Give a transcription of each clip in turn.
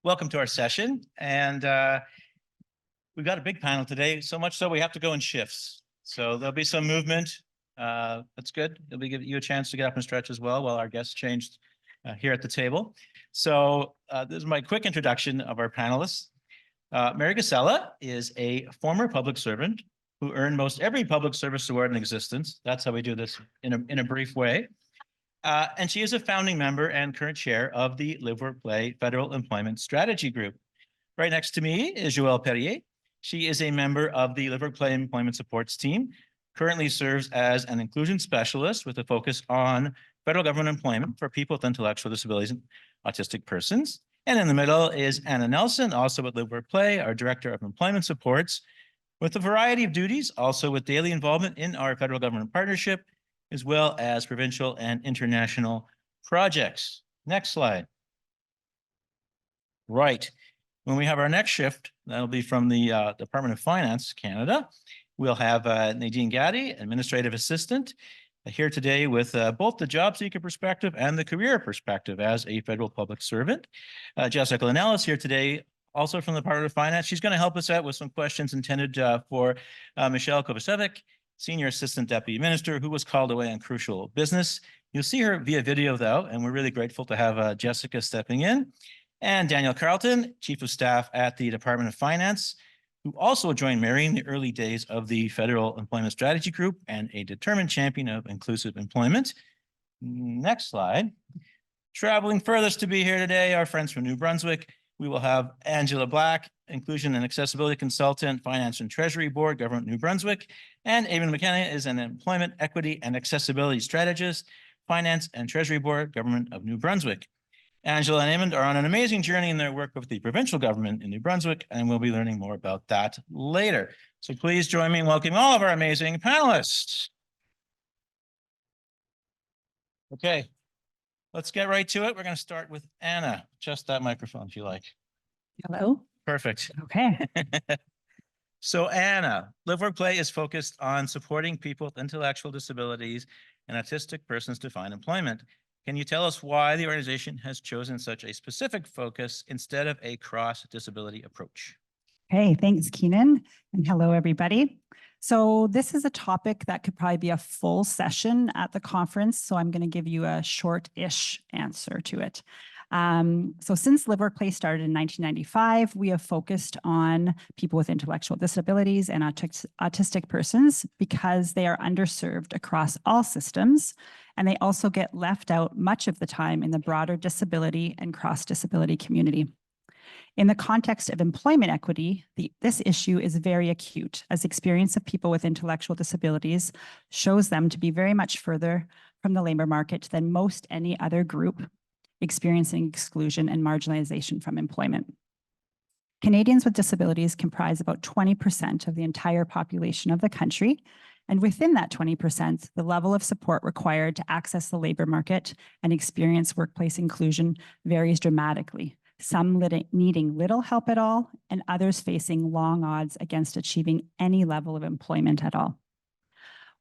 welcome to our session. And we've got a big panel today, so much so we have to go in shifts. So there'll be some movement. That's good. It'll be giving you a chance to get up and stretch as well while our guests changed here at the table. So this is my quick introduction of our panelists. Mary Gasella is a former public servant who earned most every public service award in existence. That's how we do this in a brief way. And she is a founding member and current chair of the Live, Work, Play Federal Employment Strategy Group. Right next to me is Joelle Perrier. She is a member of the Live, Work, Play Employment Supports team, currently serves as an inclusion specialist with a focus on federal government employment for people with intellectual disabilities and autistic persons. And in the middle is Anna Nelson, also with Live, Work, Play, our Director of Employment Supports, with a variety of duties, also with daily involvement in our federal government partnership, as well as provincial and international projects. Next slide. Right. When we have our next shift, that'll be from the Department of Finance, Canada. We'll have Nadine Gaddy, Administrative Assistant, here today with both the job seeker perspective and the career perspective as a federal public servant. Jessica Linnell is here today, also from the Department of Finance. She's going to help us out with some questions intended for Michelle Kovacevic, Senior Assistant Deputy Minister, who was called away on crucial business. You'll see her via video, though, and we're really grateful to have Jessica stepping in. And Daniel Carlton, Chief of Staff at the Department of Finance, who also joined Mary in the early days of the Federal Employment Strategy Group and a determined champion of inclusive employment. Next slide. Traveling furthest to be here today, our friends from New Brunswick. We will have Angela Black, Inclusion and Accessibility Consultant, Finance and Treasury Board, Government New Brunswick. And Eamon McKenna is an Employment Equity and Accessibility Strategist, Finance and Treasury Board, Government of New Brunswick. Angela and Eamon are on an amazing journey in their work with the provincial government in New Brunswick, and we'll be learning more about that later. So please join me in welcoming all of our amazing panelists. Okay, let's get right to it. We're going to start with Anna. Just that microphone, if you like. Hello. Perfect. Okay. So Anna, Live, Work, Play is focused on supporting people with intellectual disabilities and autistic persons to find employment. Can you tell us why the organization has chosen such a specific focus instead of a cross-disability approach? Hey, thanks, Keenan. And hello, everybody. So this is a topic that could probably be a full session at the conference. So I'm going to give you a short-ish answer to it. So since Live, Work, Play started in 1995, we have focused on people with intellectual disabilities and autistic persons because they are underserved across all systems, and they also get left out much of the time in the broader disability and cross-disability community. In the context of employment equity, this issue is very acute, as the experience of people with intellectual disabilities shows them to be very much further from the labor market than most any other group experiencing exclusion and marginalization from employment. Canadians with disabilities comprise about 20% of the entire population of the country, and within that 20%, the level of support required to access the labor market and experience workplace inclusion varies dramatically, some needing little help at all, and others facing long odds against achieving any level of employment at all.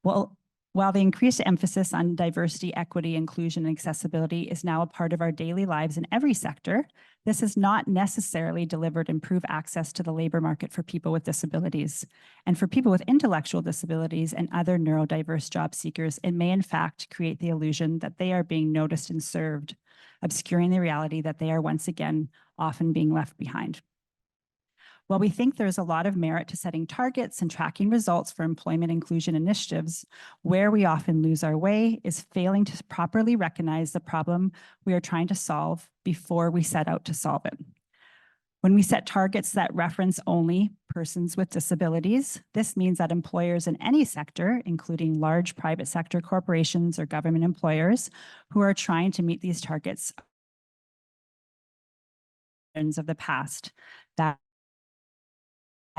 Well, while the increased emphasis on diversity, equity, inclusion, and accessibility is now a part of our daily lives in every sector, this has not necessarily delivered improved access to the labor market for people with disabilities. And for people with intellectual disabilities and other neurodiverse job seekers, it may in fact create the illusion that they are being noticed and served, obscuring the reality that they are once again often being left behind. While we think there's a lot of merit to setting targets and tracking results for employment inclusion initiatives, where we often lose our way is failing to properly recognize the problem we are trying to solve before we set out to solve it. When we set targets that reference only persons with disabilities, this means that employers in any sector, including large private sector corporations or government employers, who are trying to meet these targets of the past, that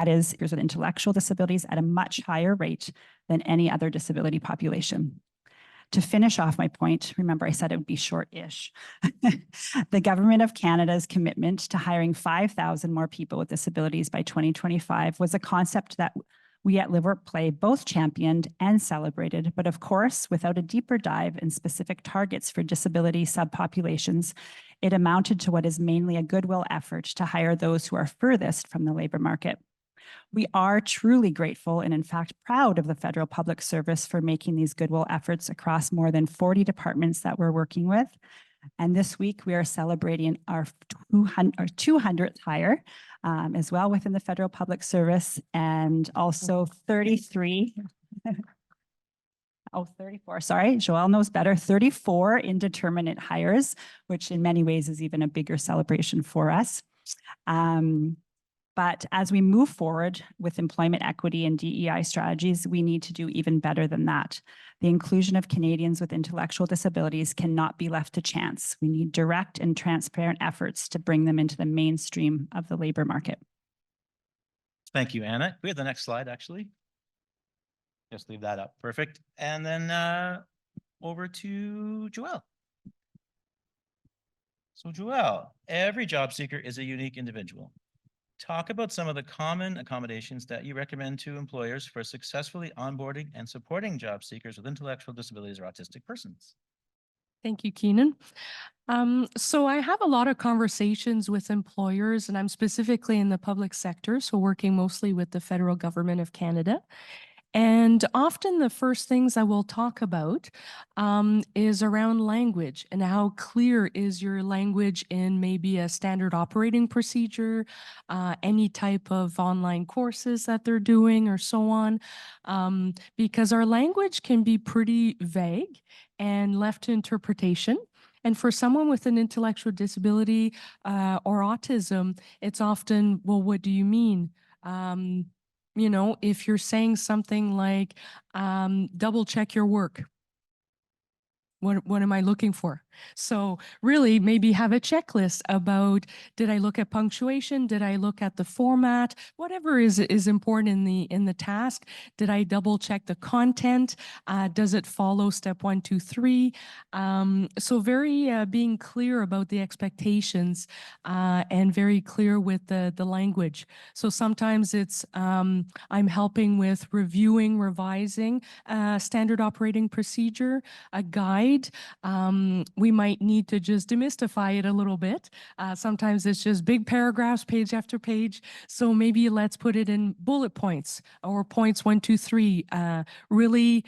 is, with intellectual disabilities at a much higher rate than any other disability population. To finish off my point, remember I said it would be short-ish. The Government of Canada's commitment to hiring 5,000 more people with disabilities by 2025 was a concept that We at Live Work Play both championed and celebrated, but of course, without a deeper dive in specific targets for disability subpopulations, it amounted to what is mainly a goodwill effort to hire those who are furthest from the labor market. We are truly grateful and in fact proud of the federal public service for making these goodwill efforts across more than 40 departments that we're working with. And this week we are celebrating our 200th hire as well within the federal public service, and also 33. Oh, 34, sorry, Joelle knows better, 34 indeterminate hires, which in many ways is even a bigger celebration for us. But as we move forward with employment equity and DEI strategies, we need to do even better than that. The inclusion of Canadians with intellectual disabilities cannot be left to chance. We need direct and transparent efforts to bring them into the mainstream of the labor market. Thank you, Anna. We have the next slide, actually. Just leave that up. Perfect. And then over to Joelle. So Joelle, every job seeker is a unique individual. Talk about some of the common accommodations that you recommend to employers for successfully onboarding and supporting job seekers with intellectual disabilities or autistic persons. Thank you, Keenan. So I have a lot of conversations with employers, and I'm specifically in the public sector, so working mostly with the federal government of Canada. And often the first things I will talk about is around language and how clear is your language in maybe a standard operating procedure, any type of online courses that they're doing or so on, because our language can be pretty vague and left to interpretation. And for someone with an intellectual disability or autism, it's often, well, what do you mean? You know, if you're saying something like, double check your work, what am I looking for? So really maybe have a checklist about, did I look at punctuation? Did I look at the format? Whatever is important in the task. Did I double check the content? Does it follow step 1, 2, 3? So very being clear about the expectations and very clear with the language. So sometimes it's I'm helping with reviewing, revising standard operating procedure, a guide. We might need to just demystify it a little bit. Sometimes it's just big paragraphs, page after page. So maybe let's put it in bullet points or points 1, 2, 3. Really,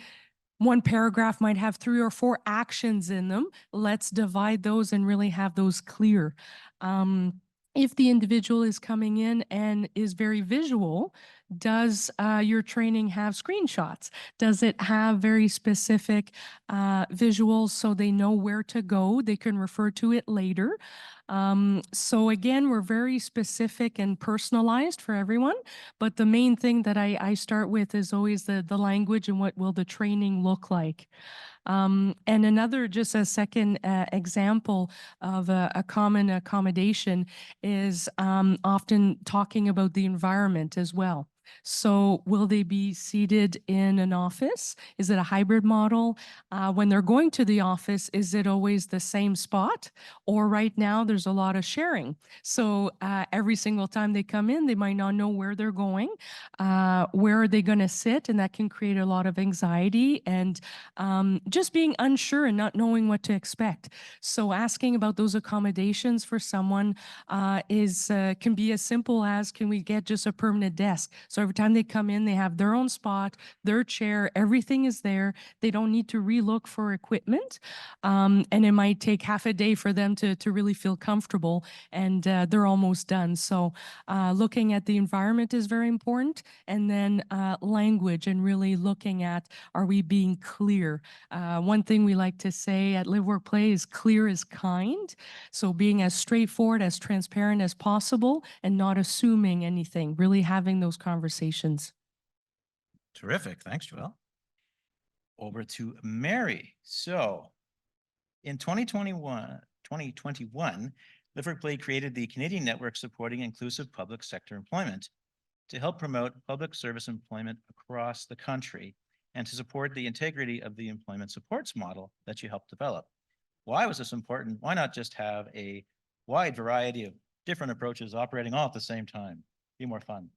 one paragraph might have 3 or 4 actions in them. Let's divide those and really have those clear. If the individual is coming in and is very visual, does your training have screenshots? Does it have very specific visuals so they know where to go? They can refer to it later. So again, we're very specific and personalized for everyone, but the main thing that I start with is always the language and what will the training look like. And another, just a second example of a common accommodation is often talking about the environment as well. So will they be seated in an office? Is it a hybrid model? When they're going to the office, is it always the same spot? Or right now there's a lot of sharing. So every single time they come in, they might not know where they're going. Where are they going to sit? And that can create a lot of anxiety and just being unsure and not knowing what to expect. So asking about those accommodations for someone can be as simple as, can we get just a permanent desk? So every time they come in, they have their own spot, their chair, everything is there. They don't need to relook for equipment. And it might take half a day for them to really feel comfortable, and they're almost done. So looking at the environment is very important. And then language and really looking at, are we being clear? One thing we like to say at Live, Work, Play is clear is kind. So being as straightforward, as transparent as possible and not assuming anything, really having those conversations. Terrific. Thanks, Joelle. Over to Mary. So in 2021, Live, Work, Play created the Canadian Network Supporting Inclusive Public Sector Employment to help promote public service employment across the country and to support the integrity of the employment supports model that you helped develop. Why was this important? Why not just have a wide variety of different approaches operating all at the same time? Be more fun.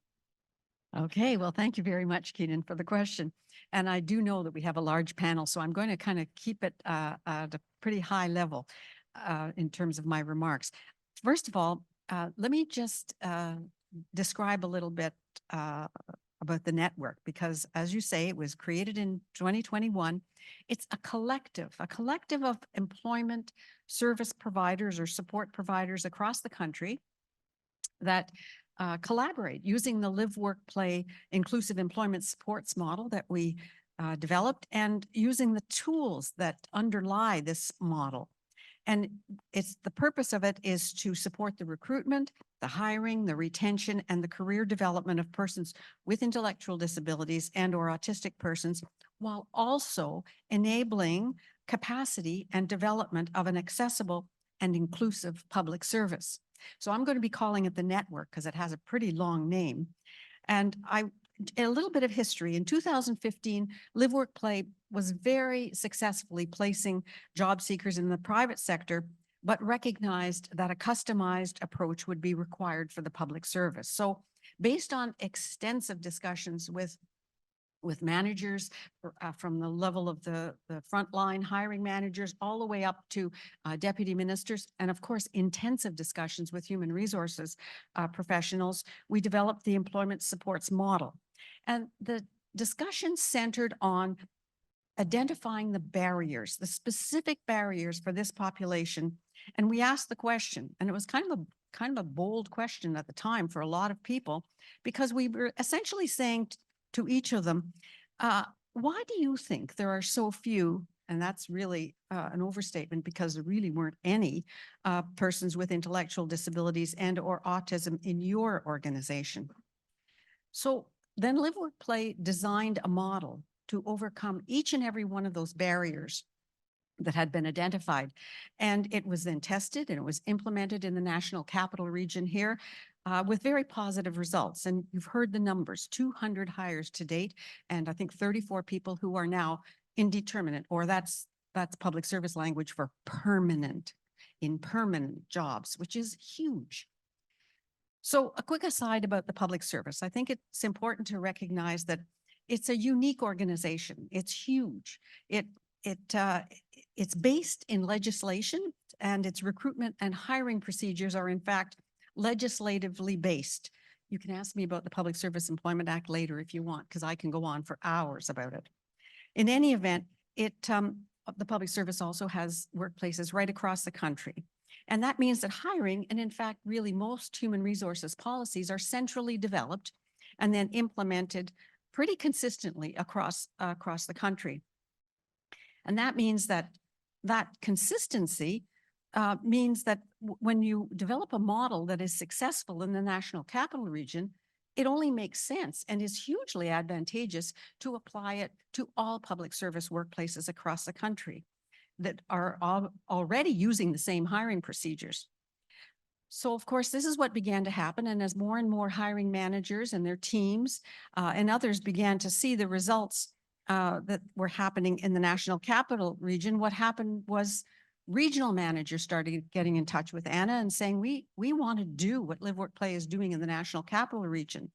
Okay, well, thank you very much, Keenan, for the question. And I do know that we have a large panel, so I'm going to kind of keep it at a pretty high level in terms of my remarks. First of all, let me just describe a little bit about the network, because as you say, it was created in 2021. It's a collective of employment service providers or support providers across the country that collaborate using the live, work, play inclusive employment supports model that we developed, and using the tools that underlie this model. And the purpose of it is to support the recruitment, the hiring, the retention, and the career development of persons with intellectual disabilities and or autistic persons, while also enabling capacity and development of an accessible and inclusive public service. So I'm going to be calling it the network because it has a pretty long name. And a little bit of history. In 2015, Live, Work, Play was very successfully placing job seekers in the private sector, but recognized that a customized approach would be required for the public service. So based on extensive discussions with managers from the level of the frontline hiring managers all the way up to deputy ministers, and of course, intensive discussions with human resources professionals, we developed the employment supports model. And the discussion centered on identifying the barriers, the specific barriers for this population. And we asked the question, and it was kind of a bold question at the time for a lot of people, because we were essentially saying to each of them, why do you think there are so few, and that's really an overstatement because there really weren't any persons with intellectual disabilities and or autism in your organization? So then Live, Work, Play designed a model to overcome each and every one of those barriers that had been identified. And it was then tested and it was implemented in the National Capital Region here with very positive results. And you've heard the numbers, 200 hires to date, and I think 34 people who are now indeterminate, or that's public service language for permanent, in permanent jobs, which is huge. So a quick aside about the public service. I think it's important to recognize that it's a unique organization. It's huge. It's based in legislation, and its recruitment and hiring procedures are in fact legislatively based. You can ask me about the Public Service Employment Act later if you want, because I can go on for hours about it. In any event, the public service also has workplaces right across the country. And that means that hiring, and in fact, really most human resources policies, are centrally developed and then implemented pretty consistently across the country. And that means that consistency means that when you develop a model that is successful in the National Capital Region, it only makes sense and is hugely advantageous to apply it to all public service workplaces across the country that are already using the same hiring procedures. So of course, this is what began to happen. And as more and more hiring managers and their teams and others began to see the results that were happening in the National Capital Region, what happened was regional managers started getting in touch with Anna and saying, we want to do what Live, Work, Play is doing in the National Capital Region.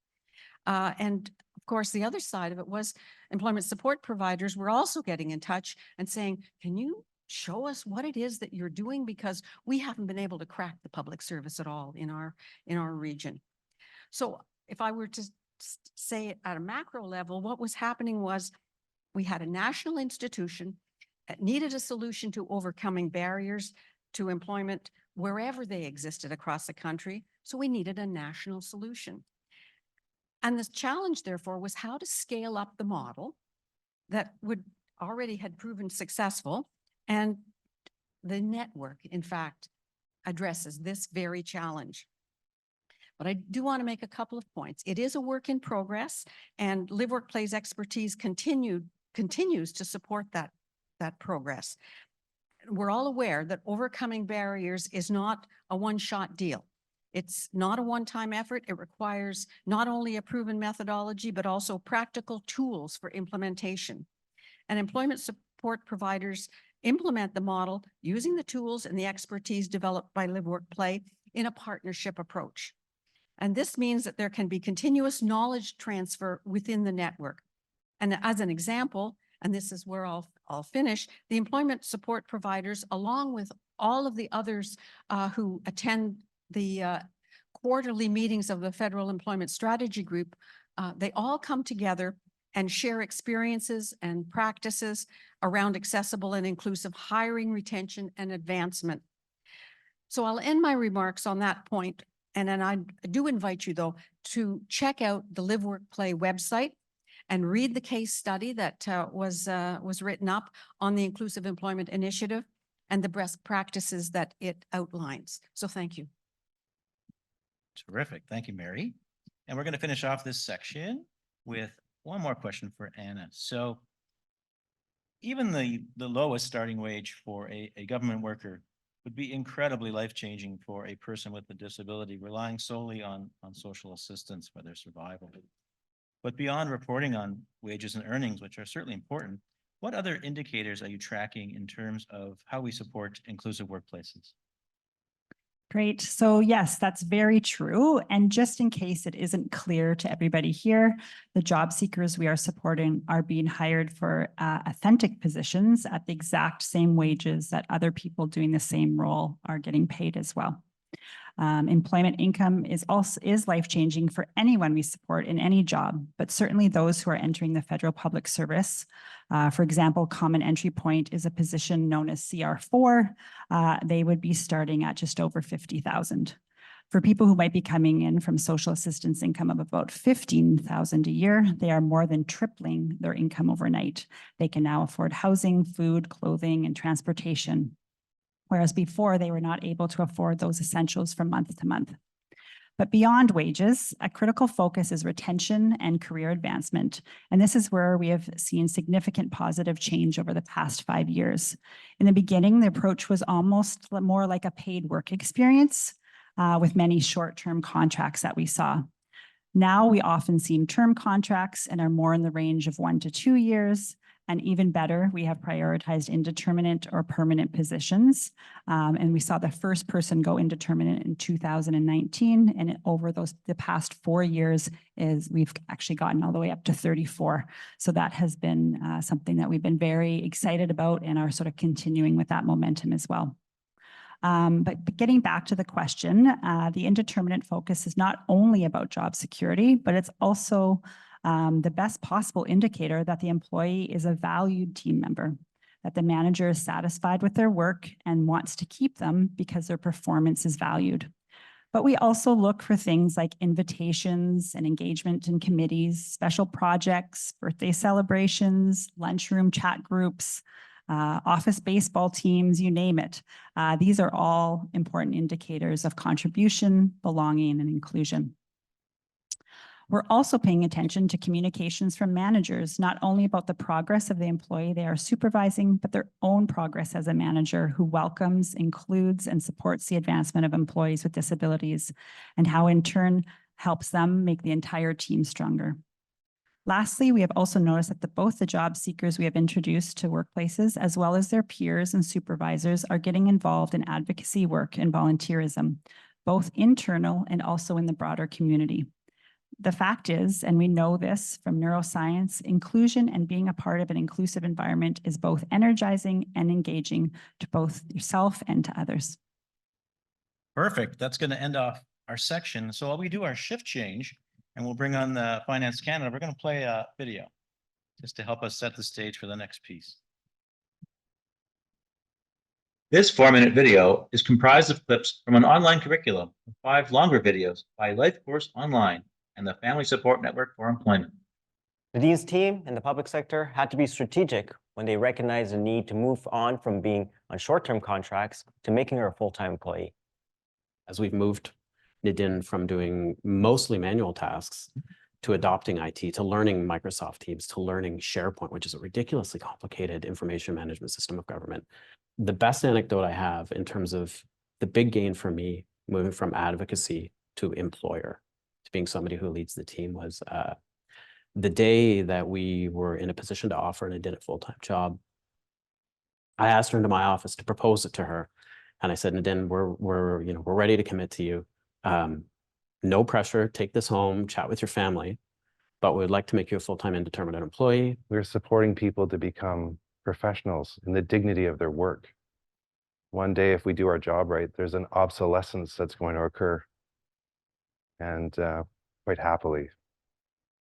And of course, the other side of it was employment support providers were also getting in touch and saying, can you show us what it is that you're doing? Because we haven't been able to crack the public service at all in our region. So if I were to say it at a macro level, what was happening was we had a national institution that needed a solution to overcoming barriers to employment wherever they existed across the country. So we needed a national solution. And the challenge, therefore, was how to scale up the model that already had proven successful. And the network, in fact, addresses this very challenge. But I do want to make a couple of points. It is a work in progress, and Live, Work, Play's expertise continues to support that progress. We're all aware that overcoming barriers is not a one-shot deal. It's not a one-time effort. It requires not only a proven methodology, but also practical tools for implementation. And employment support providers implement the model using the tools and the expertise developed by Live, Work, Play in a partnership approach. And this means that there can be continuous knowledge transfer within the network. And as an example, and this is where I'll finish, the employment support providers, along with all of the others who attend the quarterly meetings of the Federal Employment Strategy Group, they all come together and share experiences and practices around accessible and inclusive hiring, retention, and advancement. So I'll end my remarks on that point. And then I do invite you, though, to check out the Live, Work, Play website and read the case study that was written up on the Inclusive Employment Initiative and the best practices that it outlines. So thank you. Terrific. Thank you, Mary. And we're going to finish off this section with one more question for Anna. So even the lowest starting wage for a government worker would be incredibly life-changing for a person with a disability relying solely on social assistance for their survival. But beyond reporting on wages and earnings, which are certainly important, what other indicators are you tracking in terms of how we support inclusive workplaces? Great. So yes, that's very true. And just in case it isn't clear to everybody here, the job seekers we are supporting are being hired for authentic positions at the exact same wages that other people doing the same role are getting paid as well. Employment income is life-changing for anyone we support in any job, but certainly those who are entering the federal public service. For example, common entry point is a position known as CR4. They would be starting at just over $50,000. For people who might be coming in from social assistance income of about $15,000 a year, they are more than tripling their income overnight. They can now afford housing, food, clothing, and transportation, whereas before they were not able to afford those essentials from month to month. But beyond wages, a critical focus is retention and career advancement. And this is where we have seen significant positive change over the past 5 years. In the beginning, the approach was almost more like a paid work experience with many short-term contracts that we saw. Now we often see term contracts and are more in the range of 1 to 2 years. And even better, we have prioritized indeterminate or permanent positions. And we saw the first person go indeterminate in 2019. And over the past 4 years we've actually gotten all the way up to 34. So that has been something that we've been very excited about and are sort of continuing with that momentum as well. But getting back to the question, the indeterminate focus is not only about job security, but it's also the best possible indicator that the employee is a valued team member, that the manager is satisfied with their work and wants to keep them because their performance is valued. But we also look for things like invitations and engagement in committees, special projects, birthday celebrations, lunchroom chat groups, office baseball teams, you name it. These are all important indicators of contribution, belonging, and inclusion. We're also paying attention to communications from managers, not only about the progress of the employee they are supervising, but their own progress as a manager who welcomes, includes, and supports the advancement of employees with disabilities, and how in turn helps them make the entire team stronger. Lastly, we have also noticed that both the job seekers we have introduced to workplaces, as well as their peers and supervisors, are getting involved in advocacy work and volunteerism, both internal and also in the broader community. The fact is, and we know this from neuroscience, inclusion and being a part of an inclusive environment is both energizing and engaging to both yourself and to others. Perfect. That's going to end off our section. So while we do our shift change and we'll bring on the Finance Canada, we're going to play a video just to help us set the stage for the next piece. This 4-minute video is comprised of clips from an online curriculum of 5 longer videos by Life Course Online and the Family Support Network for Employment. Nadine's team in the public sector had to be strategic when they recognized the need to move on from being on short-term contracts to making her a full-time employee. As we've moved Nadine from doing mostly manual tasks to adopting IT, to learning Microsoft Teams, to learning SharePoint, which is a ridiculously complicated information management system of government. The best anecdote I have in terms of the big gain for me moving from advocacy to employer, to being somebody who leads the team, was the day that we were in a position to offer Nadine a full-time job. I asked her into my office to propose it to her. And I said, Nadine, we're ready to commit to you. No pressure, take this home, chat with your family, but we would like to make you a full-time indeterminate employee. We're supporting people to become professionals in the dignity of their work. One day, if we do our job right, there's an obsolescence that's going to occur. And quite happily.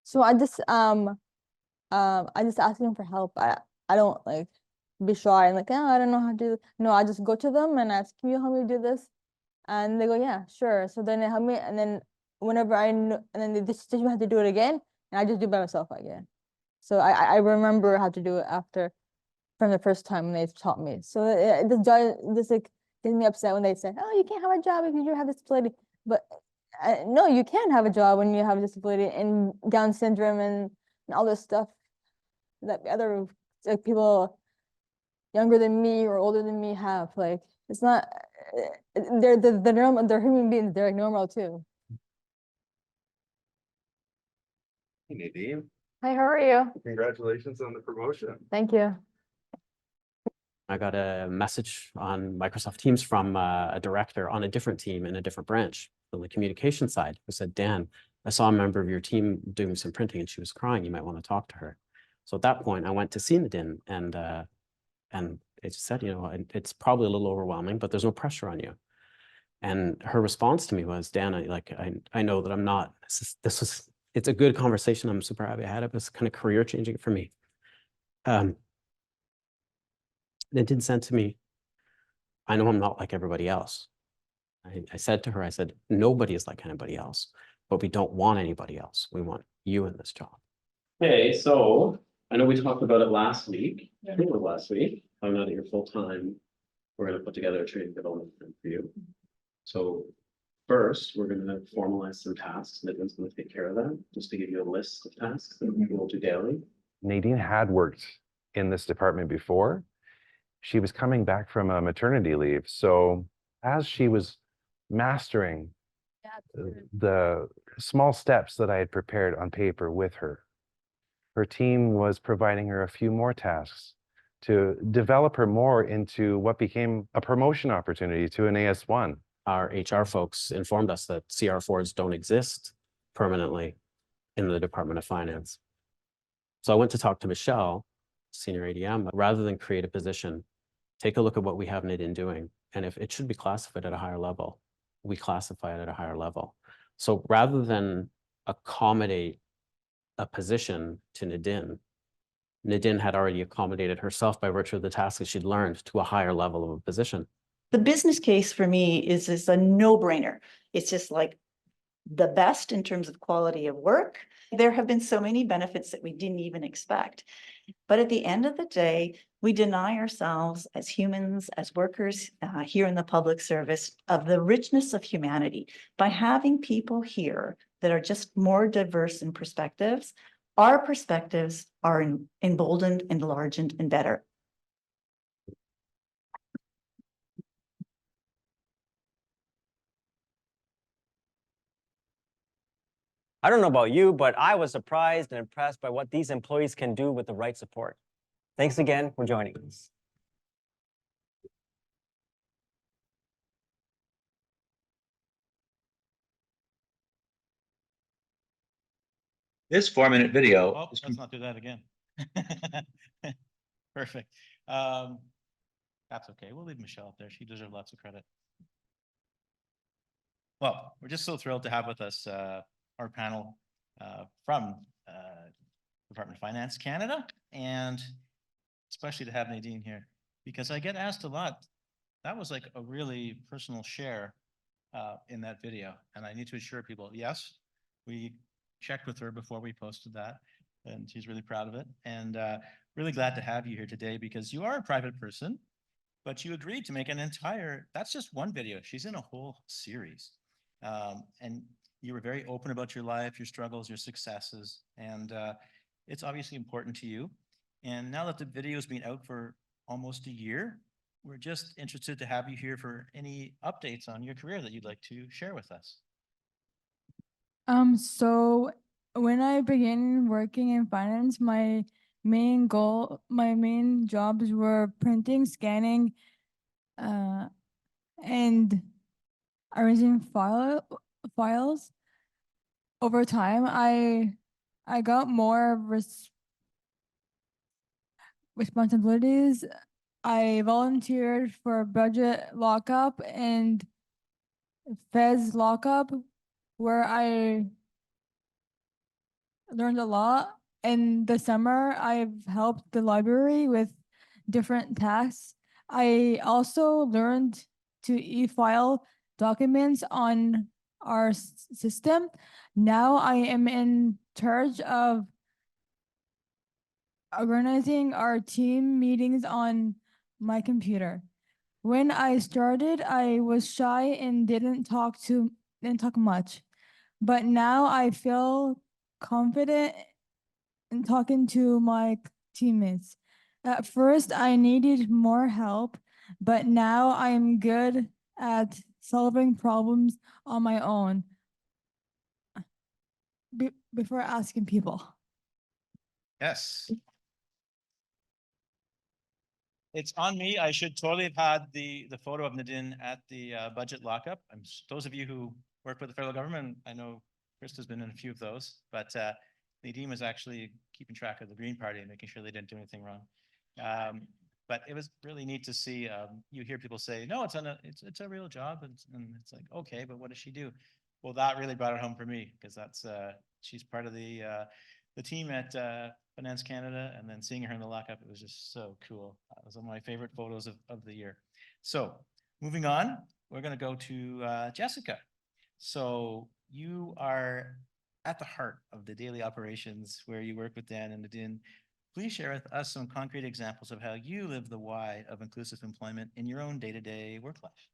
So I just ask them for help. I don't like be shy and like, oh, I don't know how to do. No, I just go to them and ask, can you help me do this? And they go, yeah, sure. So then they help me, and then whenever I know, and then they just teach me how to do it again, and I just do it by myself again. So I remember how to do it after from the first time when they taught me. So this like gets me upset when they say, oh, you can't have a job if you have disability. But no, you can have a job when you have a disability and Down syndrome and all this stuff that other like, people younger than me or older than me have. Like, it's not, they're normal, they're human beings, they're like normal too. Hey, Nadine, Hi, how are you? congratulations on the promotion. Thank you. I got a message on Microsoft Teams from a director on a different team in a different branch on the communication side who said, Dan, I saw a member of your team doing some printing and she was crying. You might want to talk to her. So at that point, I went to see Nadine and it said, you know, it's probably a little overwhelming, but there's no pressure on you. And her response to me was, Dan, I know that I'm not, it's a good conversation. I'm super happy I had it, but it's kind of career changing for me. Nadine said to me, I know I'm not like everybody else. I said to her, I said, nobody is like anybody else, but we don't want anybody else. We want you in this job. Okay, so I know we talked about it last week. I think it was last week. I'm not at your full time. We're going to put together a training development plan for you. So first, we're going to formalize some tasks. Nadine's going to take care of that, just to give you a list of tasks that we will do daily. Nadine had worked in this department before. She was coming back from a maternity leave. So as she was mastering the small steps that I had prepared on paper with her, her team was providing her a few more tasks to develop her more into what became a promotion opportunity to an AS1. Our HR folks informed us that CR4s don't exist permanently in the Department of Finance. So I went to talk to Michelle, senior ADM, rather than create a position, take a look at what we have Nadine doing. And if it should be classified at a higher level, we classify it at a higher level. So rather than accommodate a position to Nadine, Nadine had already accommodated herself by virtue of the tasks that she'd learned to a higher level of a position. The business case for me is a no-brainer. It's just like the best in terms of quality of work. There have been so many benefits that we didn't even expect. But at the end of the day, we deny ourselves as humans, as workers here in the public service, of the richness of humanity by having people here that are just more diverse in perspectives. Our perspectives are emboldened, enlarged, and better. I don't know about you, but I was surprised and impressed by what these employees can do with the right support. Thanks again for joining us. This 4-minute video Oh, is let's not do that again. Perfect. That's okay. We'll leave Michelle up there. She deserves lots of credit. Well, we're just so thrilled to have with us our panel from Department of Finance Canada, and especially to have Nadine here, because I get asked a lot. That was like a really personal share in that video. And I need to assure people, yes, we checked with her before we posted that, and she's really proud of it. And really glad to have you here today, because you are a private person, but you agreed to make an entire, that's just one video. She's in a whole series. And you were very open about your life, your struggles, your successes, and it's obviously important to you. And now that the video has been out for almost a year, we're just interested to have you here for any updates on your career that you'd like to share with us. So when I began working in finance, my main jobs were printing, scanning, and arranging files. over time, I got more responsibilities. I volunteered for budget lockup and Feds lockup, where I learned a lot. In the summer, I've helped the library with different tasks. I also learned to e-file documents on our system. Now I am in charge of organizing our team meetings on my computer. When I started, I was shy and didn't talk much. But now I feel confident in talking to my teammates. At first, I needed more help, but now I'm good at solving problems on my own before asking people. Yes. It's on me. I should totally have had the photo of Nadine at the budget lockup. Those of you who work with the federal government, I know Krista's been in a few of those, but Nadine was actually keeping track of the Green Party and making sure they didn't do anything wrong. But it was really neat to see. You hear people say, "No, it's a real job," and it's like, okay, but what does she do? Well, that really brought it home for me because that's she's part of the team at Finance Canada, and then seeing her in the lockup, it was just so cool. That was one of my favorite photos of the year. So moving on, we're going to go to Jessica. So you are at the heart of the daily operations where you work with Dan and Nadine. Please share with us some concrete examples of how you live the why of inclusive employment in your own day-to-day work life.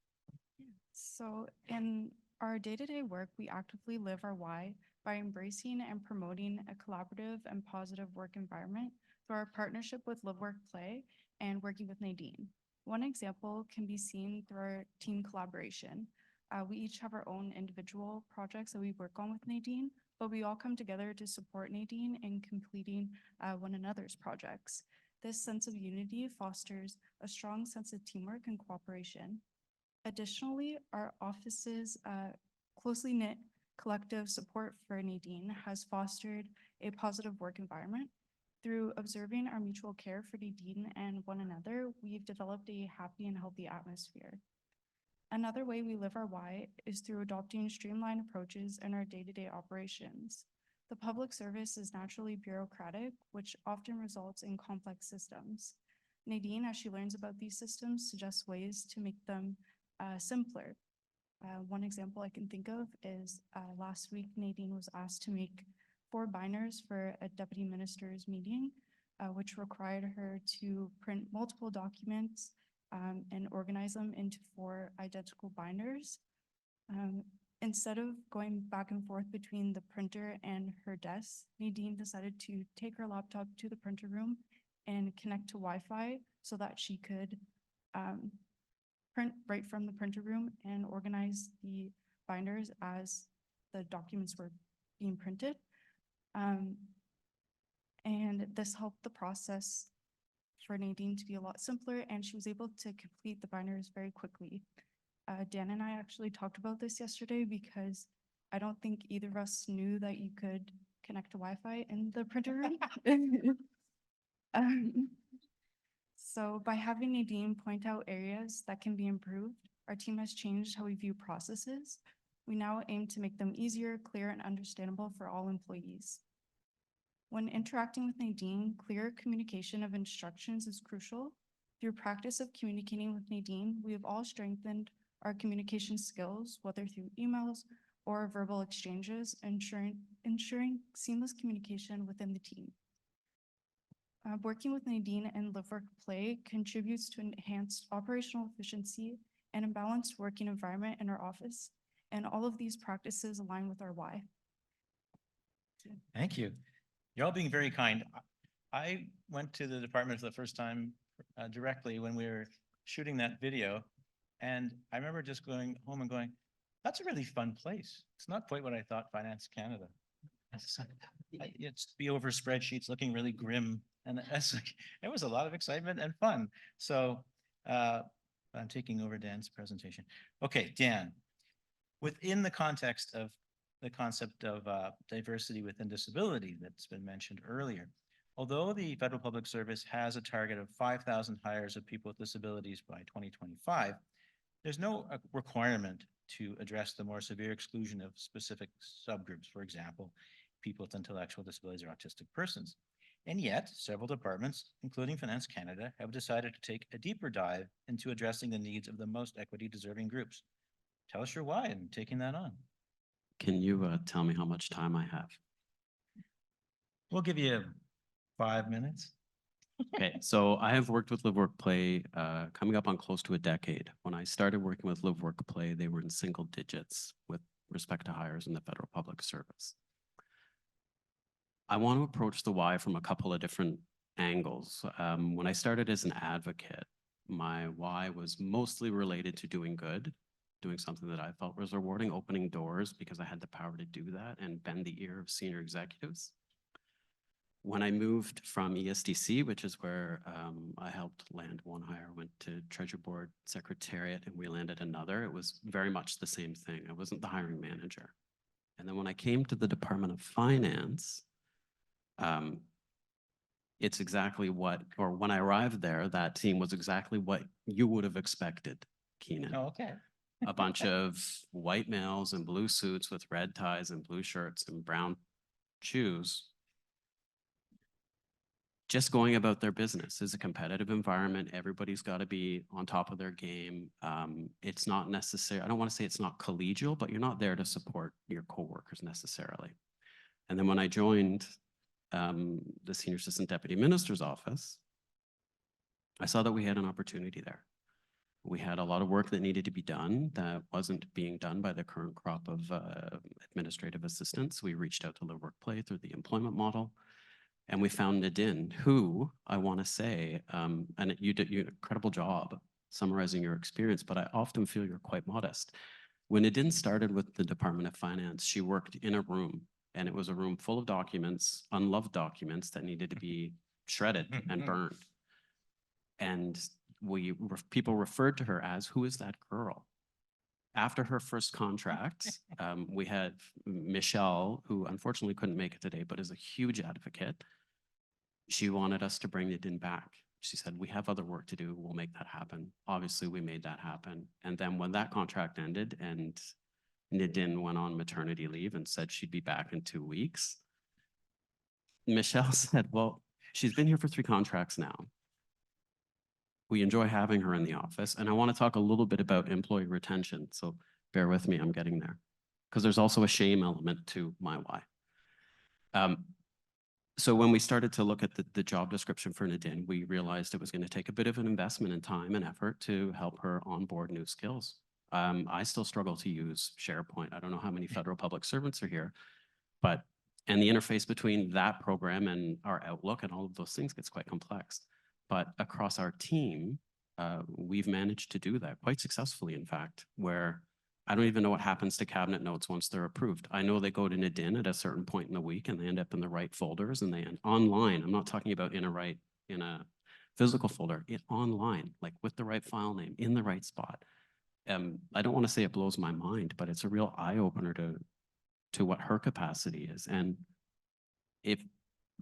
So in our day-to-day work, we actively live our why by embracing and promoting a collaborative and positive work environment through our partnership with Live Work Play and working with Nadine. One example can be seen through our team collaboration. We each have our own individual projects that we work on with Nadine, but we all come together to support Nadine in completing one another's projects. This sense of unity fosters a strong sense of teamwork and cooperation. Additionally, our office's closely knit collective support for Nadine has fostered a positive work environment. Through observing our mutual care for Nadine and one another, we've developed a happy and healthy atmosphere. Another way we live our why is through adopting streamlined approaches in our day-to-day operations. The public service is naturally bureaucratic, which often results in complex systems. Nadine, as she learns about these systems, suggests ways to make them simpler. One example I can think of is last week, Nadine was asked to make 4 binders for a deputy minister's meeting, which required her to print multiple documents and organize them into 4 identical binders. Instead of going back and forth between the printer and her desk, Nadine decided to take her laptop to the printer room and connect to Wi-Fi so that she could print right from the printer room and organize the binders as the documents were being printed. And this helped the process for Nadine to be a lot simpler, and she was able to complete the binders very quickly. Dan and I actually talked about this yesterday because I don't think either of us knew that you could connect to Wi-Fi in the printer room. So by having Nadine point out areas that can be improved, our team has changed how we view processes. We now aim to make them easier, clear, and understandable for all employees. When interacting with Nadine, clear communication of instructions is crucial. Through practice of communicating with Nadine, we have all strengthened our communication skills, whether through emails or verbal exchanges, ensuring seamless communication within the team. Working with Nadine and Live Work Play contributes to enhanced operational efficiency and a balanced working environment in our office, and all of these practices align with our why. Thank you. You're all being very kind. I went to the department for the first time directly when we were shooting that video, and I remember just going home and going, that's a really fun place. It's not quite what I thought Finance Canada. It's be over spreadsheets looking really grim, and it's like, it was a lot of excitement and fun. So I'm taking over Dan's presentation. Okay, Dan, within the context of the concept of diversity within disability that's been mentioned earlier. Although the Federal Public Service has a target of 5,000 hires of people with disabilities by 2025, there's no requirement to address the more severe exclusion of specific subgroups, for example, people with intellectual disabilities or autistic persons. And yet, several departments, including Finance Canada, have decided to take a deeper dive into addressing the needs of the most equity-deserving groups. Tell us your why in taking that on. Can you tell me how much time I have? We'll give you 5 minutes. Okay, so I have worked with Live Work Play coming up on close to a decade. When I started working with Live Work Play, they were in single digits with respect to hires in the Federal Public Service. I want to approach the why from a couple of different angles. When I started as an advocate, my why was mostly related to doing good, doing something that I felt was rewarding, opening doors because I had the power to do that and bend the ear of senior executives. When I moved from ESDC, which is where I helped land one hire, went to Treasury Board Secretariat and we landed another, it was very much the same thing. I wasn't the hiring manager. And then when I came to the Department of Finance, it's exactly what, or when I arrived there, that team was exactly what you would have expected, Keenan. Oh, okay. A bunch of white males in blue suits with red ties and blue shirts and brown shoes, just going about their business. It's a competitive environment. Everybody's got to be on top of their game. It's not necessary. I don't want to say it's not collegial, but you're not there to support your coworkers necessarily. And then when I joined the Senior Assistant Deputy Minister's office, I saw that we had an opportunity there. We had a lot of work that needed to be done that wasn't being done by the current crop of administrative assistants. We reached out to Live Work Play through the employment model, and we found Nadine, who I want to say, and you did an incredible job summarizing your experience, but I often feel you're quite modest. When Nadine started with the Department of Finance, she worked in a room, and it was a room full of documents, unloved documents that needed to be shredded and burned. And people referred to her as, who is that girl? After her first contract, we had Michelle, who unfortunately couldn't make it today, but is a huge advocate. She wanted us to bring Nadine back. She said, we have other work to do. We'll make that happen. Obviously, we made that happen. And then when that contract ended and Nadine went on maternity leave and said she'd be back in 2 weeks, Michelle said, well, she's been here for 3 contracts now. We enjoy having her in the office. And I want to talk a little bit about employee retention. So bear with me, I'm getting there. Because there's also a shame element to my why. So when we started to look at the job description for Nadine, we realized it was going to take a bit of an investment in time and effort to help her onboard new skills. I still struggle to use SharePoint. I don't know how many federal public servants are here, and the interface between that program and our Outlook and all of those things gets quite complex. But across our team, we've managed to do that quite successfully, in fact, where I don't even know what happens to cabinet notes once they're approved. I know they go to Nadine at a certain point in the week and they end up in the right folders and they end online. I'm not talking about in a physical folder, online, like with the right file name in the right spot. I don't want to say it blows my mind, but it's a real eye opener to what her capacity is. And if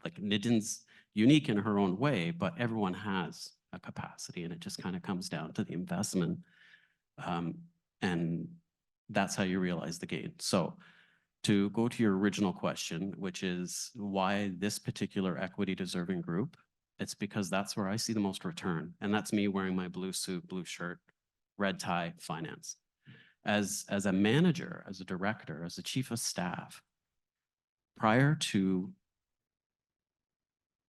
like Nadine's unique in her own way, but everyone has a capacity and it just kind of comes down to the investment. And that's how you realize the gain. So to go to your original question, which is why this particular equity deserving group, it's because that's where I see the most return. And that's me wearing my blue suit, blue shirt, red tie, finance. As a manager, as a director, as a chief of staff, prior to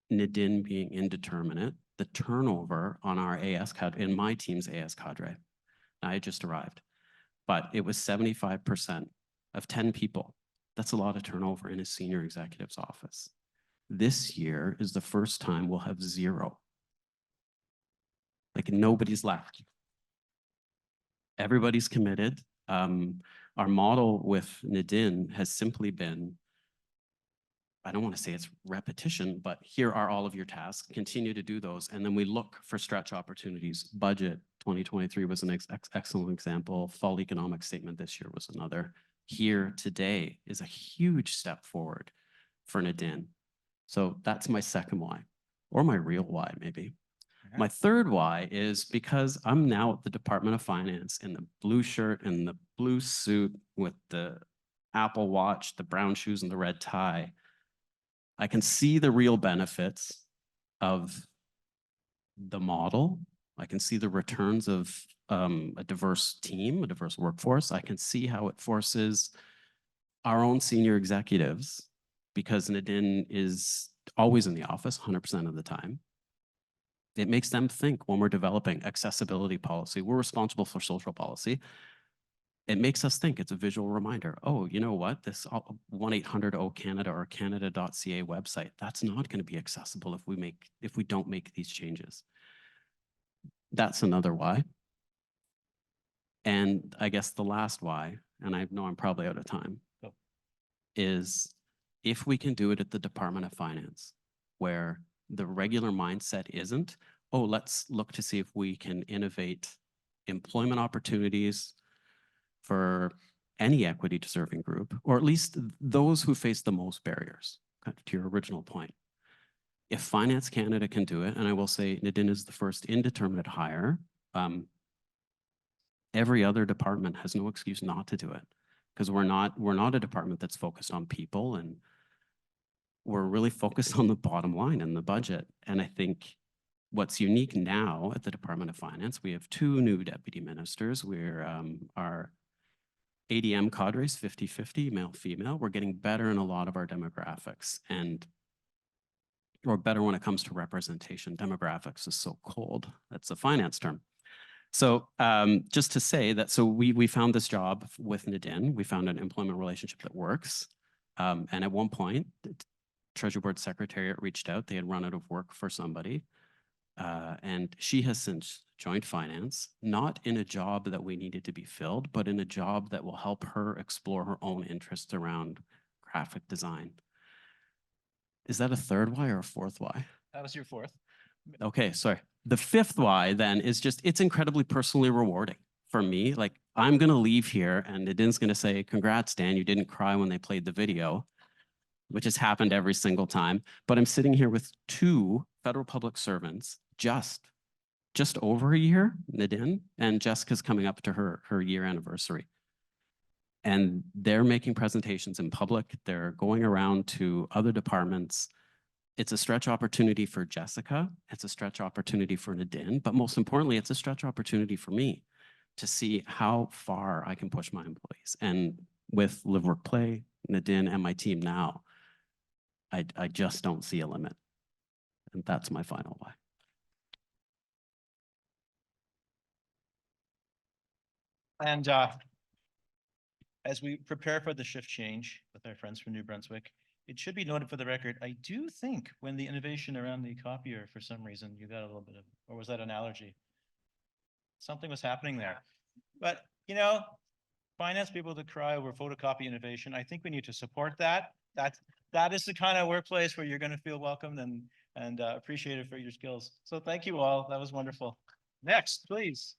Nadine being indeterminate, the turnover on our AS cadre, in my team's AS cadre, I had just arrived, but it was 75% of 10 people. That's a lot of turnover in a senior executive's office. This year is the first time we'll have 0. Like nobody's left. Everybody's committed. Our model with Nadine has simply been, I don't want to say it's repetition, but here are all of your tasks, continue to do those. And then we look for stretch opportunities. Budget 2023 was an excellent example. Fall economic statement this year was another. here today is a huge step forward for Nadine. So that's my second why, or my real why, maybe. My third why is because I'm now at the Department of Finance in the blue shirt and the blue suit with the Apple Watch, the brown shoes, and the red tie. I can see the real benefits of the model. I can see the returns of a diverse team, a diverse workforce. I can see how it forces our own senior executives, because Nadine is always in the office 100% of the time. It makes them think when we're developing accessibility policy, we're responsible for social policy. It makes us think, it's a visual reminder. Oh, you know what? This 1-800-O-Canada or Canada.ca website, that's not going to be accessible if we don't make these changes. That's another why. And I guess the last why, and I know I'm probably out of time, is if we can do it at the Department of Finance, where the regular mindset isn't, oh, let's look to see if we can innovate employment opportunities for any equity deserving group, or at least those who face the most barriers, kind of to your original point. If Finance Canada can do it, and I will say Nadine is the first indeterminate hire, every other department has no excuse not to do it, because we're not a department that's focused on people, and we're really focused on the bottom line and the budget. And I think what's unique now at the Department of Finance, we have 2 new deputy ministers. We're our ADM cadre is 50-50, male, female. We're getting better in a lot of our demographics, and or better when it comes to representation. Demographics is so cold. That's a finance term. So just to say that, so we found this job with Nadine. We found an employment relationship that works. And at one point, the Treasury Board Secretariat reached out. They had run out of work for somebody. And she has since joined finance, not in a job that we needed to be filled, but in a job that will help her explore her own interests around graphic design. Is that a third why or a fourth why? That was your fourth. Okay, sorry. The fifth why then is just, it's incredibly personally rewarding for me. Like, I'm going to leave here and Nadine's going to say, congrats, Dan, you didn't cry when they played the video, which has happened every single time. But I'm sitting here with 2 federal public servants, just over a year, Nadine, and Jessica's coming up to her year anniversary. And they're making presentations in public. They're going around to other departments. It's a stretch opportunity for Jessica. It's a stretch opportunity for Nadine, but most importantly, it's a stretch opportunity for me to see how far I can push my employees. And with Live, Work, Play, Nadine, and my team now, I just don't see a limit. And that's my final why. And as we prepare for the shift change with our friends from New Brunswick, it should be noted for the record, I do think when the innovation around the copier, for some reason, you got a little bit of, or was that an allergy? Something was happening there. But, you know, finance people that cry over photocopy innovation, I think we need to support that. That is the kind of workplace where you're going to feel welcomed and appreciated for your skills. So thank you all. That was wonderful. Next, please.